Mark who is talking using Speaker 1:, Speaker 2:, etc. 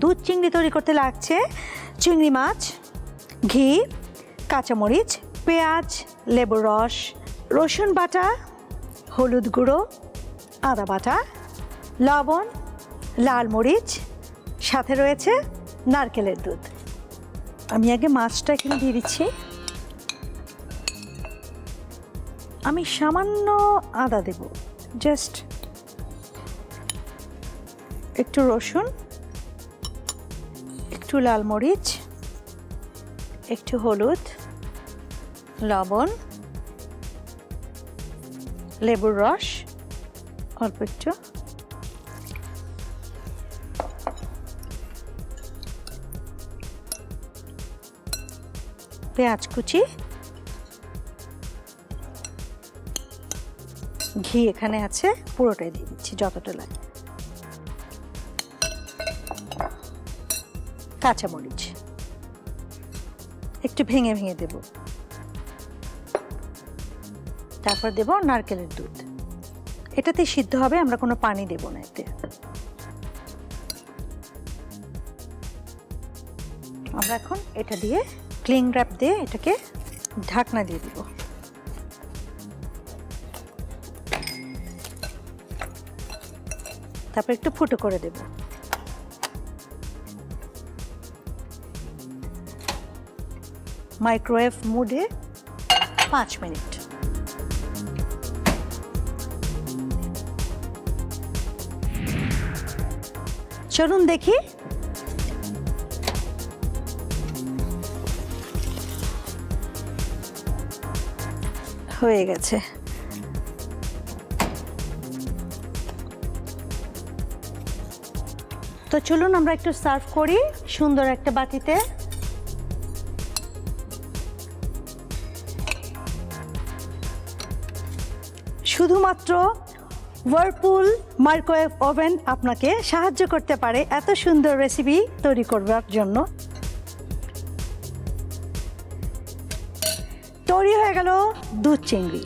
Speaker 1: দুধ চিংড়ি তৈরি করতে লাগছে চিংড়ি মাছ, ঘি, কাঁচামরিচ, পেঁয়াজ, লেবুর রস, রসুন বাটা, হলুদ গুঁড়ো, আদা বাটা, লবণ, লাল মরিচ, সাথে রয়েছে নারকেলের দুধ। আমি আগে মাছটা এখানে দিয়ে দিচ্ছি। আমি সামান্য আদা দেব, জাস্ট একটু রসুন, একটু লাল মরিচ, একটু হলুদ, লবণ, লেবুর রস অল্প একটু, পেঁয়াজ কুচি, ঘি এখানে আছে পুরোটাই দিয়ে দিচ্ছি যতটা লাগে, কাঁচামরিচ একটু ভেঙে ভেঙে দেব, তারপর দেব নারকেলের দুধ। এটাতে সিদ্ধ হবে, আমরা কোনো পানি দেব না এতে। আমরা এখন এটা দিয়ে ক্লিং র্যাপ দিয়ে এটাকে ঢাকনা দিয়ে দিব। তারপর একটু ফুটো করে দেব। মাইক্রোওয়েভ মোডে 5 মিনিট। চলুন দেখি। হয়ে গেছে। তো চলুন আমরা একটু সার্ভ করি সুন্দর একটা বাটিতে। শুধুমাত্র Whirlpool মাইক্রোওয়েভ ওভেন আপনাকে সাহায্য করতে পারে এত সুন্দর রেসিপি তৈরি করবার জন্য। তৈরি হয়ে গেল দুধ চিংড়ি।